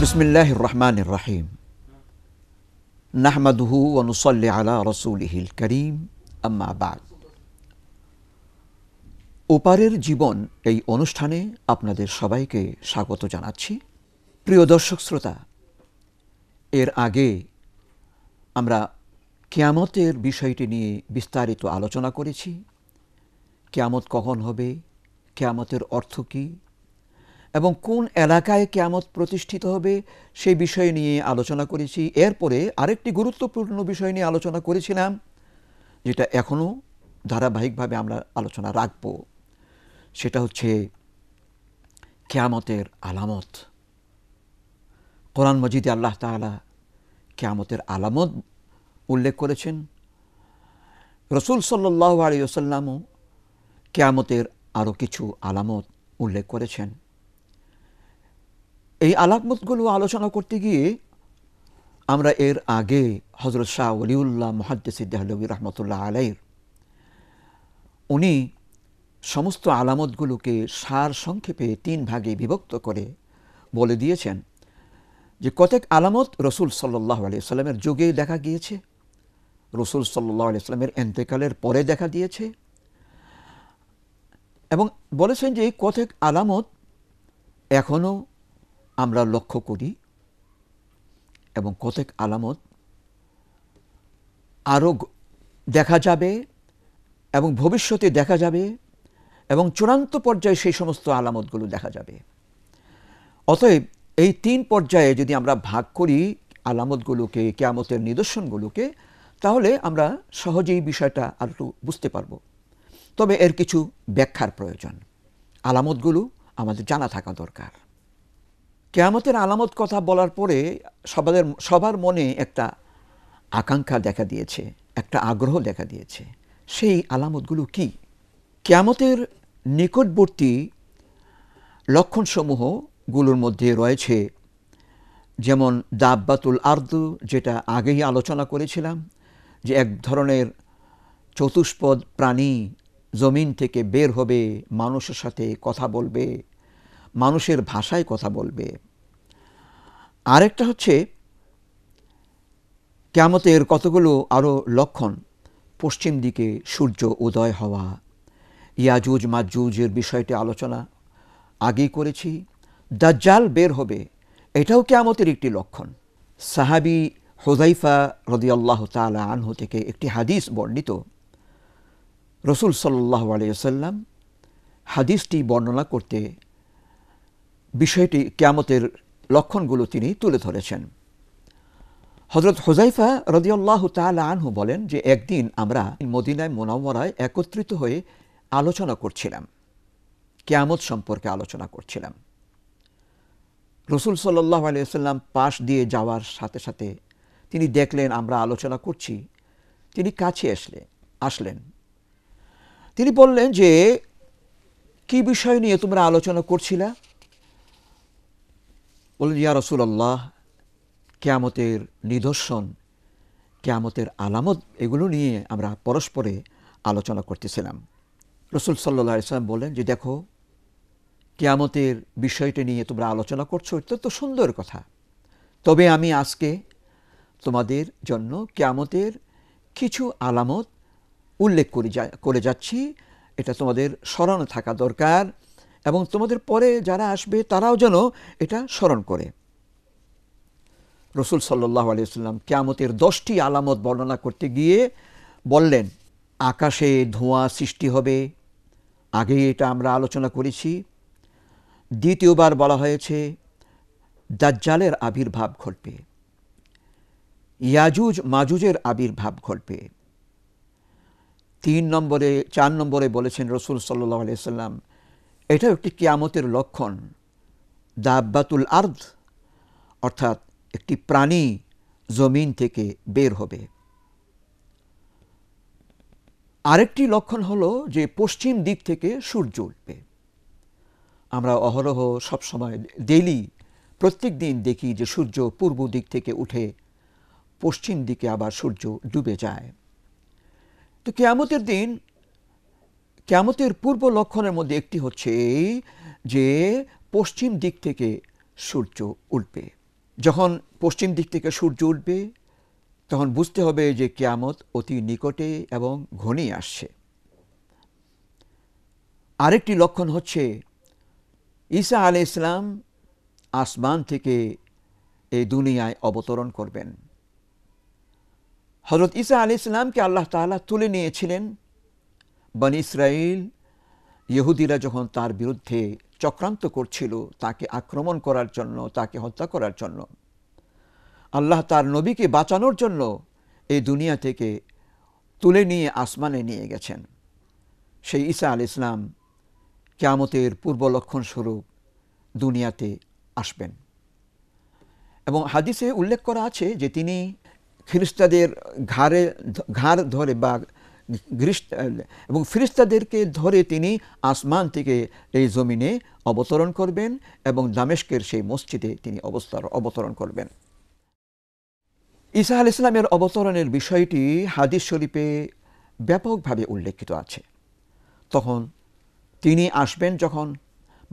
বিসমিল্লাহির রহমানির রহিম নাহমাদুহু ওয়া নুসাল্লি আলা রাসূলিহিল কারীম আম্মা বা'দ। ওপারের জীবন এই অনুষ্ঠানে আপনাদের সবাইকে স্বাগত জানাচ্ছি। প্রিয় দর্শক শ্রোতা, এর আগে আমরা কিয়ামতের বিষয়টি নিয়ে বিস্তারিত আলোচনা করেছি। কিয়ামত কখন হবে, কিয়ামতের অর্থ কী এবং কোন এলাকায় কিয়ামত প্রতিষ্ঠিত হবে সেই বিষয় নিয়ে আলোচনা করেছি। এরপরে আরেকটি গুরুত্বপূর্ণ বিষয় নিয়ে আলোচনা করেছিলাম, যেটা এখনও ধারাবাহিকভাবে আমরা আলোচনা রাখব। সেটা হচ্ছে কিয়ামতের আলামত। কোরআন মজিদে আল্লাহ তাআলা কিয়ামতের আলামত উল্লেখ করেছেন। রাসূল সাল্লাল্লাহু আলাইহি ওয়াসাল্লামও কিয়ামতের আরও কিছু আলামত উল্লেখ করেছেন। এই আলামতগুলো আলোচনা করতে গিয়ে আমরা এর আগে হযরত শাহ ওলিউল্লাহ মুহাদ্দিস দেহলভী রহমতুল্লাহ আলাইহির উনি সমস্ত আলামতগুলোকে সার সংক্ষেপে 3 ভাগে বিভক্ত করে বলে দিয়েছেন যে কতক আলামত রাসূল সাল্লাল্লাহু আলাইহি ওয়াসাল্লামের যুগে দেখা গিয়েছে, রাসূল সাল্লাল্লাহু আলাইহি ওয়াসাল্লামের ইন্তেকালের পরে দেখা দিয়েছে, এবং বলেছেন যে কতক আলামত এখনও আমরা লক্ষ্য করি এবং কতক আলামত আরও দেখা যাবে এবং ভবিষ্যতে দেখা যাবে এবং চূড়ান্ত পর্যায়ে সেই সমস্ত আলামতগুলো দেখা যাবে। অতএব এই 3 পর্যায়ে যদি আমরা ভাগ করি আলামতগুলোকে, কিয়ামতের নিদর্শনগুলোকে, তাহলে আমরা সহজেই বিষয়টা আর একটু বুঝতে পারব। তবে এর কিছু ব্যাখ্যার প্রয়োজন। আলামতগুলো আমাদের জানা থাকা দরকার। কিয়ামতের আলামত কথা বলার পরে সবার মনে একটা আকাঙ্ক্ষা দেখা দিয়েছে, একটা আগ্রহ দেখা দিয়েছে। সেই আলামতগুলো কি? কিয়ামতের নিকটবর্তী লক্ষণসমূহগুলোর মধ্যে রয়েছে যেমন দাব্বাতুল আরদু, যেটা আগেই আলোচনা করেছিলাম, যে এক ধরনের চতুষ্পদ প্রাণী জমিন থেকে বের হবে, মানুষের সাথে কথা বলবে, মানুষের ভাষায় কথা বলবে। আরেকটা হচ্ছে কিয়ামতের কতগুলো আরও লক্ষণ, পশ্চিম দিকে সূর্য উদয় হওয়া, ইয়াজুজ মাজুজের বিষয়টি আলোচনা আগেই করেছি। দাজ্জাল বের হবে, এটাও কিয়ামতের একটি লক্ষণ। সাহাবী হুযায়ফা রাদিয়াল্লাহু তাআলা আনহু থেকে একটি হাদিস বর্ণিত। রাসূল সাল্লাল্লাহু আলাইহি ওয়াসাল্লাম হাদিসটি বর্ণনা করতে বিষয়টি কিয়ামতের লক্ষণগুলো তিনি তুলে ধরেছেন। হযরত হুযায়ফা রাদিয়াল্লাহু তাআলা আনহু বলেন যে একদিন আমরা মদিনায় মুনাওয়ারায় একত্রিত হয়ে আলোচনা করছিলাম, কিয়ামত সম্পর্কে আলোচনা করছিলাম। রাসূল সাল্লাল্লাহু আলাইহি ওয়াসাল্লাম পাশ দিয়ে যাওয়ার সাথে সাথে তিনি দেখলেন আমরা আলোচনা করছি, তিনি কাছে আসলেন। তিনি বললেন যে কি বিষয় নিয়ে তোমরা আলোচনা করছিলা? বললেন, ইয়া রাসূলুল্লাহ, কিয়ামতের নিদর্শন, কিয়ামতের আলামত, এগুলো নিয়ে আমরা পরস্পরে আলোচনা করতেছিলাম। রাসূল সাল্লাল্লাহু আলাইহি ওয়াসাল্লাম বললেন যে দেখো, কিয়ামতের বিষয়টি নিয়ে তোমরা আলোচনা করছো, এটা তো সুন্দর কথা। তবে আমি আজকে তোমাদের জন্য কিয়ামতের কিছু আলামত উল্লেখ করে যাচ্ছি। এটা তোমাদের স্মরণে থাকা দরকার এবং তোমাদের পরে যারা আসবে তারাও যেন এটা স্মরণ করে। রাসূল সাল্লাল্লাহু আলাইহি ওয়াসাল্লাম কিয়ামতের 10টি আলামত বর্ণনা করতে গিয়ে বললেন, আকাশে ধোঁয়া সৃষ্টি হবে, আগেই এটা আমরা আলোচনা করেছি। দ্বিতীয়বার বলা হয়েছে দাজ্জালের আবির্ভাব ঘটবে, ইয়াজুজ মাজুজের আবির্ভাব ঘটবে। 4 নম্বরে বলেছেন রাসূল সাল্লাল্লাহু আলাইহি ওয়াসাল্লাম, এটা একটি কিয়ামতের লক্ষণ, দাব্বাতুল আরদ, অর্থাৎ একটি প্রাণী জমিন থেকে বের হবে। আরেকটি লক্ষণ হলো যে পশ্চিম দিক থেকে সূর্য উঠবে। আমরা অহরহ সবসময় ডেইলি প্রত্যেক দিন দেখি যে সূর্য পূর্ব দিক থেকে উঠে পশ্চিম দিকে আবার সূর্য ডুবে যায়। তো কিয়ামতের দিন কিয়ামতের পূর্ব লক্ষণের মধ্যে একটি হচ্ছে এই যে পশ্চিম দিক থেকে সূর্য উঠবে। যখন পশ্চিম দিক থেকে সূর্য উঠবে তখন বুঝতে হবে যে কিয়ামত অতি নিকটে এবং ঘনিয়ে আসছে। আরেকটি লক্ষণ হচ্ছে ঈসা আলাইহিস সালাম আসমান থেকে এই দুনিয়ায় অবতরণ করবেন। হযরত ঈসা আলাইহিস সালামকে আল্লাহ তাআলা তুলে নিয়েছিলেন বনী ইসরাইল ইহুদিরা যখন তার বিরুদ্ধে চক্রান্ত করছিল তাকে আক্রমণ করার জন্য, তাকে হত্যা করার জন্য। আল্লাহ তার নবীকে বাঁচানোর জন্য এই দুনিয়া থেকে তুলে নিয়ে আসমানে নিয়ে গেছেন। সেই ঈসা আলাইহিস সালাম কিয়ামতের পূর্ব লক্ষণ স্বরূপ দুনিয়াতে আসবেন এবং হাদিসে উল্লেখ করা আছে যে তিনি খ্রিস্টানদের ঘাড় ধরে বা এবং ফেরেশতাদেরকে ধরে তিনি আসমান থেকে এই জমিনে অবতরণ করবেন এবং দামেস্কের সেই মসজিদে তিনি অবতরণ করবেন। ঈসা আলাইহিস সালামের অবতরণের বিষয়টি হাদিস শরীফে ব্যাপকভাবে উল্লেখিত আছে। তখন তিনি আসবেন যখন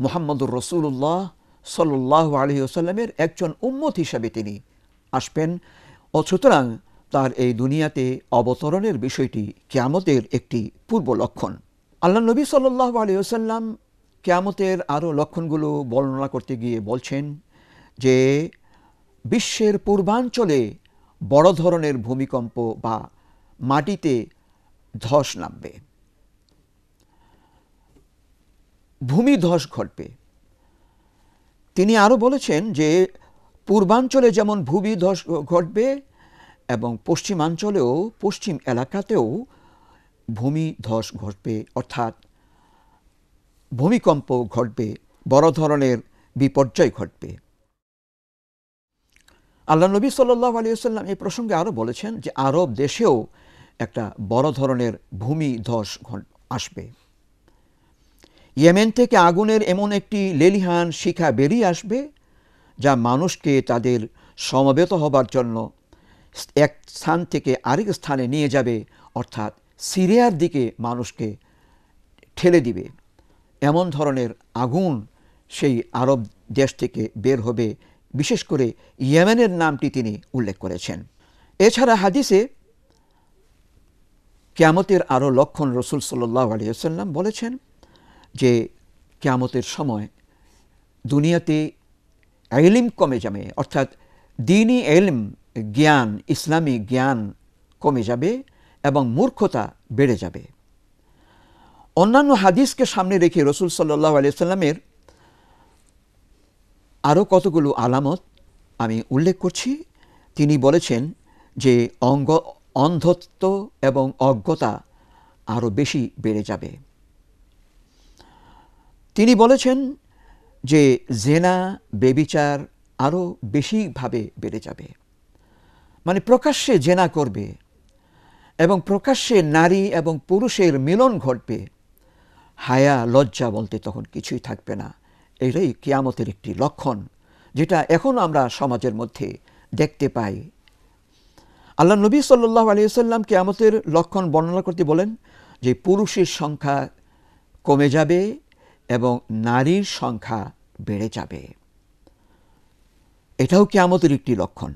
মুহাম্মদুর রাসূলুল্লাহ সাল্লাল্লাহু আলাইহি ওয়াসাল্লামের একজন উম্মত হিসাবে তিনি আসবেন। সুতরাং তার এই দুনিয়াতে অবতরণের বিষয়টি কিয়ামতের একটি পূর্ব লক্ষণ। আল্লাহ নবী সাল্লাল্লাহু আলাইহি ওয়াসাল্লাম কিয়ামতের আরও লক্ষণগুলো বর্ণনা করতে গিয়ে বলছেন যে বিশ্বের পূর্বাঞ্চলে বড় ধরনের ভূমিকম্প বা মাটিতে ধস নামবে, ভূমিধস ঘটবে। তিনি আরও বলেছেন যে পূর্বাঞ্চলে যেমন ভূমিধস ঘটবে এবং পশ্চিমাঞ্চলেও, পশ্চিম এলাকাতেও ভূমিধস ঘটবে, অর্থাৎ ভূমিকম্প ঘটবে, বড় ধরনের বিপর্যয় ঘটবে। আল্লাহ নবী সাল্লাল্লাহু আলাইহি ওয়াসাল্লাম এই প্রসঙ্গে আরও বলেছেন যে আরব দেশেও একটা বড় ধরনের ভূমিধস আসবে। ইয়েমেন থেকে আগুনের এমন একটি লেলিহান শিখা বেরিয়ে আসবে যা মানুষকে তাদের সমবেত হবার জন্য এক স্থান থেকে আরেক স্থানে নিয়ে যাবে, অর্থাৎ সিরিয়ার দিকে মানুষকে ঠেলে দিবে। এমন ধরনের আগুন সেই আরব দেশ থেকে বের হবে। বিশেষ করে ইয়েমেনের নামটি তিনি উল্লেখ করেছেন। এছাড়া হাদিসে কিয়ামতের আরও লক্ষণ রাসূল সাল্লাল্লাহু আলাইহি ওয়াসাল্লাম বলেছেন যে কিয়ামতের সময় দুনিয়াতে ইলম কমে যাবে, অর্থাৎ দ্বীনি ইলম, জ্ঞান, ইসলামী জ্ঞান কমে যাবে এবং মূর্খতা বেড়ে যাবে। অন্যান্য হাদিসকে সামনে রেখে রাসূল সাল্লাল্লাহু আলাইহি ওয়াসাল্লামের আরও কতগুলো আলামত আমি উল্লেখ করছি। তিনি বলেছেন যে অন্ধত্ব এবং অজ্ঞতা আরও বেশি বেড়ে যাবে। তিনি বলেছেন যে জেনা, বেবিচার আরও বেশিভাবে বেড়ে যাবে, মানে প্রকাশ্যে জেনা করবে এবং প্রকাশ্যে নারী এবং পুরুষের মিলন ঘটবে। হায়া, লজ্জা বলতে তখন কিছুই থাকবে না। এটাই কিয়ামতের একটি লক্ষণ, যেটা এখন আমরা সমাজের মধ্যে দেখতে পাই। আল্লাহ নবী সাল্লাল্লাহু আলাইহি ওয়াসাল্লাম কিয়ামতের লক্ষণ বর্ণনা করতে বলেন যে পুরুষের সংখ্যা কমে যাবে এবং নারীর সংখ্যা বেড়ে যাবে। এটাও কিয়ামতের একটি লক্ষণ।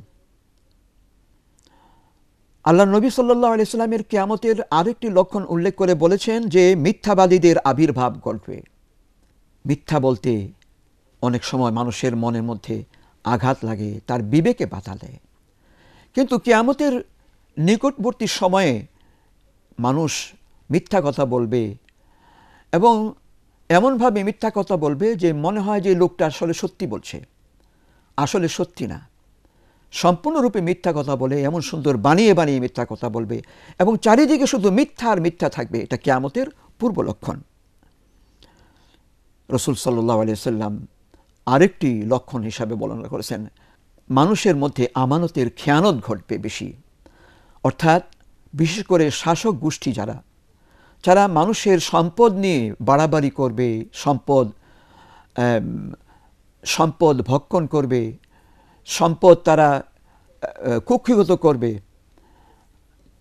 আল্লাহ নবী সাল্লাল্লাহু আলাইহি ওয়াসাল্লামের কিয়ামতের আরেকটি লক্ষণ উল্লেখ করে বলেছেন যে মিথ্যাবাদীদের আবির্ভাব ঘটবে। মিথ্যা বলতে অনেক সময় মানুষের মনের মধ্যে আঘাত লাগে, তার বিবেকে বাধা দেয়। কিন্তু কিয়ামতের নিকটবর্তী সময়ে মানুষ মিথ্যা কথা বলবে এবং এমনভাবে মিথ্যা কথা বলবে যে মনে হয় যে লোকটা আসলে সত্যি বলছে, আসলে সত্যি না। সম্পূর্ণরূপে মিথ্যা কথা বলে, এমন সুন্দর বানিয়ে বানিয়ে মিথ্যা কথা বলবে এবং চারিদিকে শুধু মিথ্যা আর মিথ্যা থাকবে। এটা কিয়ামতের পূর্ব লক্ষণ। রাসূল সাল্লাল্লাহু আলাইহি ওয়াসাল্লাম আরেকটি লক্ষণ হিসাবে বর্ণনা করেছেন, মানুষের মধ্যে আমানতের খেয়ানত ঘটবে বেশি। অর্থাৎ বিশেষ করে শাসক গোষ্ঠী যারা মানুষের সম্পদ নিয়ে বাড়াবাড়ি করবে, সম্পদ ভক্ষণ করবে, সম্পদ তারা কুক্ষিগত করবে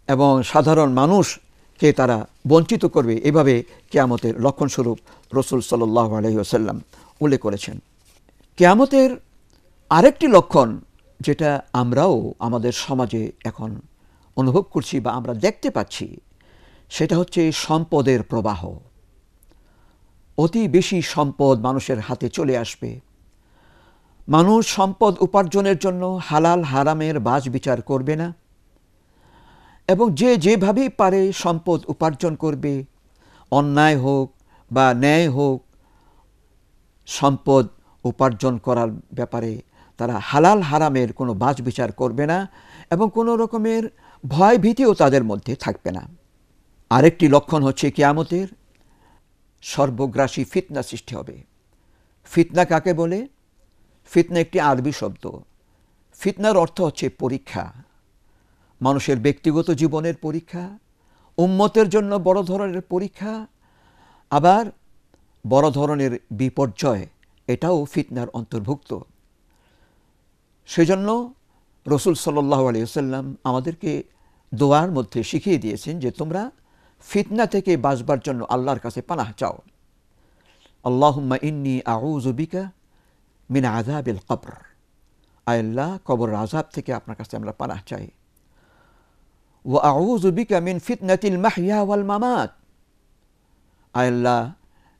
এবং সাধারণ মানুষকে তারা বঞ্চিত করবে, এভাবে কিয়ামতের লক্ষণস্বরূপ রাসূল সাল্লাল্লাহু আলাইহি ওয়াসাল্লাম উল্লেখ করেছেন। কিয়ামতের আরেকটি লক্ষণ যেটা আমরাও আমাদের সমাজে এখন অনুভব করছি বা আমরা দেখতে পাচ্ছি, সেটা হচ্ছে সম্পদের প্রবাহ। অতি বেশি সম্পদ মানুষের হাতে চলে আসবে। মানুষ সম্পদ উপার্জনের জন্য হালাল হারামের বাছ বিচার করবে না এবং যে যেভাবেই পারে সম্পদ উপার্জন করবে। অন্যায় হোক বা ন্যায় হোক, সম্পদ উপার্জন করার ব্যাপারে তারা হালাল হারামের কোনো বাছ বিচার করবে না এবং কোনো রকমের ভয় ভীতিও তাদের মধ্যে থাকবে না। আরেকটি লক্ষণ হচ্ছে কিয়ামতের সর্বগ্রাসী ফিতনা সৃষ্টি হবে। ফিতনা কাকে বলে? ফিতনা একটি আরবি শব্দ। ফিতনার অর্থ হচ্ছে পরীক্ষা, মানুষের ব্যক্তিগত জীবনের পরীক্ষা, উম্মতের জন্য বড় ধরনের পরীক্ষা, আবার বড় ধরনের বিপর্যয়, এটাও ফিতনার অন্তর্ভুক্ত। সেজন্য রসুল সাল্লাল্লাহু আলাইহি ওয়াসাল্লাম আমাদেরকে দোয়ার মধ্যে শিখিয়ে দিয়েছেন যে তোমরা ফিতনা থেকে বাঁচবার জন্য আল্লাহর কাছে পানাহ চাও। আল্লাহুম্মা ইন্নী আউযু বিকা মিন আযাবিল কবর। আয় আল্লাহ, কবরের আযাব থেকে আপনার কাছে আমরা পানাহ চাই। ওয়া আউযু বিকা মিন ফিতনাতিল মাহইয়া ওয়াল মামাত। আয় আল্লাহ,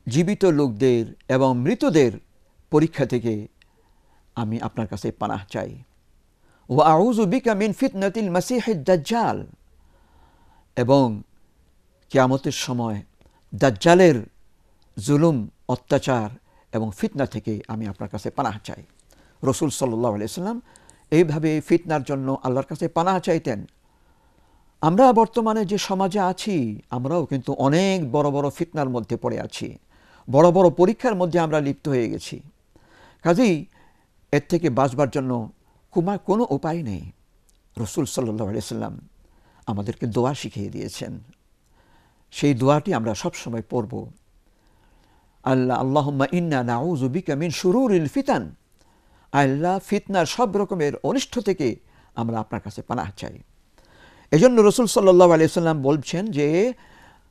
জীবিত লোকদের এবং মৃতদের পরীক্ষা থেকে আমি আপনার কাছে পানাহ চাই। ওয়া আউযু বিকা মিন ফিতনাতিল মাসীহিদ দাজ্জাল। এবং কিয়ামতের সময় দাজ্জালের জুলুম, অত্যাচার এবং ফিতনা থেকে আমি আপনার কাছে পানাহ চাই। রসুল সাল্লাল্লাহু আলাইহি ওয়াসাল্লাম এইভাবে ফিতনার জন্য আল্লাহর কাছে পানাহ চাইতেন। আমরা বর্তমানে যে সমাজে আছি, আমরাও কিন্তু অনেক বড় বড় ফিতনার মধ্যে পড়ে আছি, বড় বড় পরীক্ষার মধ্যে আমরা লিপ্ত হয়ে গেছি। কাজেই এর থেকে বাঁচবার জন্য কোনো উপায় নেই। রসুল সাল্লাল্লাহু আলাইহি ওয়াসাল্লাম আমাদেরকে দোয়া শিখিয়ে দিয়েছেন। সেই দোয়াটি আমরা সবসময় পড়ব। আল্লাহুম্মা ইন্না নাউযু বিকা মিন শুরুরিল ফিতান। আল্লাহ, ফিতনার সব রকমের অনিষ্ট থেকে আমরা আপনার কাছে পানাহ চাই। এজন্য রসুল সাল্লাল্লাহু আলাইহি ওয়াসাল্লাম বলছেন যে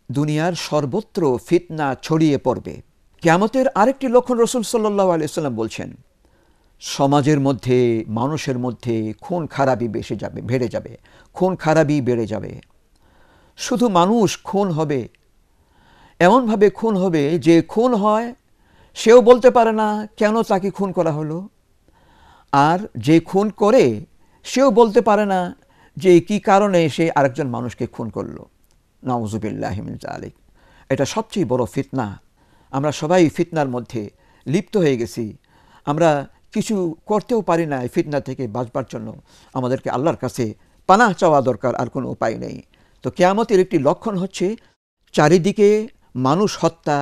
দুনিয়ার সর্বত্র ফিতনা ছড়িয়ে পড়বে। কিয়ামতের আরেকটি লক্ষণ রসুল সাল্লাল্লাহু আলাইহি ওয়াসাল্লাম বলছেন, সমাজের মধ্যে, মানুষের মধ্যে খুন খারাপি বেড়ে যাবে, খুন খারাপি বেড়ে যাবে। শুধু মানুষ খুন হবে, এমনভাবে খুন হবে যে খুন হয় সেও বলতে পারে না কেন তাকে খুন করা হলো, আর যে খুন করে সেও বলতে পারে না যে কি কারণে সে আরেকজন মানুষকে খুন করলো। নাউযুবিল্লাহি মিন যালিক। এটা সবচেয়ে বড় ফিতনা। আমরা সবাই ফিতনার মধ্যে লিপ্ত হয়ে গেছি। আমরা কিছু করতেও পারি না। এই ফিতনা থেকে বাঁচবার জন্য আমাদেরকে আল্লাহর কাছে পানাহ চাওয়া দরকার, আর কোনো উপায় নেই। তো কিয়ামতের একটি লক্ষণ হচ্ছে চারিদিকে মানুষ হত্যা,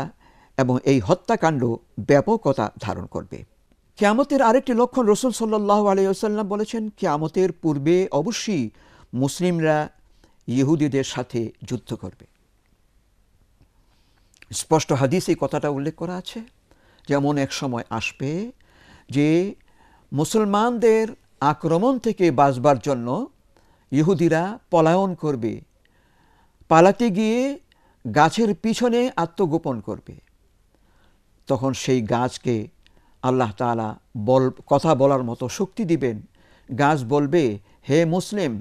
এবং এই হত্যাকাণ্ড ব্যাপকতা ধারণ করবে। কিয়ামতের আরেকটি লক্ষণ রসুল সাল্লাল্লাহু আলাইহি ওয়াসাল্লাম বলেছেন, কিয়ামতের পূর্বে অবশ্যই মুসলিমরা ইহুদিদের সাথে যুদ্ধ করবে। স্পষ্ট হাদিসে এই কথাটা উল্লেখ করা আছে। যেমন এক সময় আসবে যে মুসলমানদের আক্রমণ থেকে বাঁচবার জন্য ইহুদিরা পলায়ন করবে, পালাতে গিয়ে গাছের পিছনে আত্মগোপন করবে। তখন সেই গাছকে আল্লাহ তাআলা কথা বলার মতো শক্তি দিবেন। গাছ বলবে, হে মুসলিম,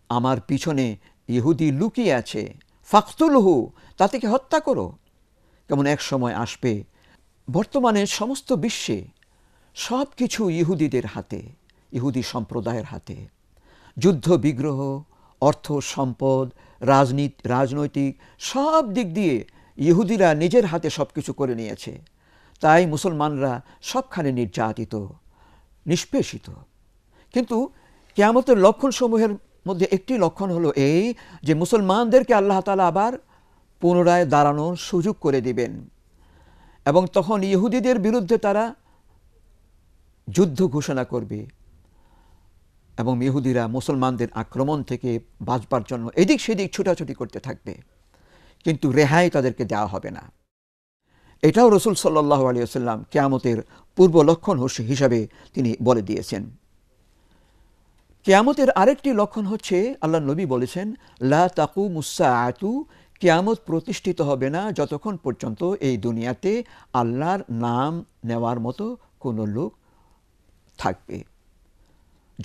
আমার পিছনে ইহুদি লুকিয়ে আছে, ফাকতুলহু, তাকে হত্যা করো। কেমন এক সময় আসবে বর্তমানে সমস্ত বিশ্বে সব কিছু ইহুদিদের হাতে, ইহুদি সম্প্রদায়ের হাতে। যুদ্ধ বিগ্রহ, অর্থ সম্পদ, রাজনৈতিক সব দিক দিয়ে ইহুদিরা নিজের হাতে সব কিছু করে নিয়েছে। তাই মুসলমানরা সবখানে নির্যাতিত, নিষ্পেষিত। কিন্তু কিয়ামতের লক্ষণসমূহের মধ্যে একটি লক্ষণ হলো এই যে মুসলমানদেরকে আল্লাহ তাআলা আবার পুনরায় দাঁড়ানোর সুযোগ করে দিবেন, এবং তখন ইহুদিদের বিরুদ্ধে তারা যুদ্ধ ঘোষণা করবে, এবং ইহুদিরা মুসলমানদের আক্রমণ থেকে বাঁচবার জন্য এদিক সেদিক ছুটাছুটি করতে থাকবে, কিন্তু রেহাই তাদেরকে দেওয়া হবে না। এটাও রসুল সাল্লাল্লাহু আলাইহি ওয়াসাল্লাম কিয়ামতের পূর্ব লক্ষণ হিসাবে তিনি বলে দিয়েছেন। কিয়ামতের আরেকটি লক্ষণ হচ্ছে, আল্লাহ নবী বলেছেন, লা তাকুমুস সাআতু, কিয়ামত প্রতিষ্ঠিত হবে না যতক্ষণ পর্যন্ত এই দুনিয়াতে আল্লাহর নাম নেওয়ার মতো কোনো লোক থাকবে।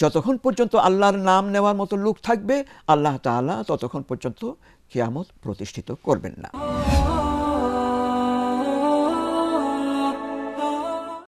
যতক্ষণ পর্যন্ত আল্লাহর নাম নেওয়ার মতো লোক থাকবে, আল্লাহ তাআলা ততক্ষণ পর্যন্ত কিয়ামত প্রতিষ্ঠিত করবেন না।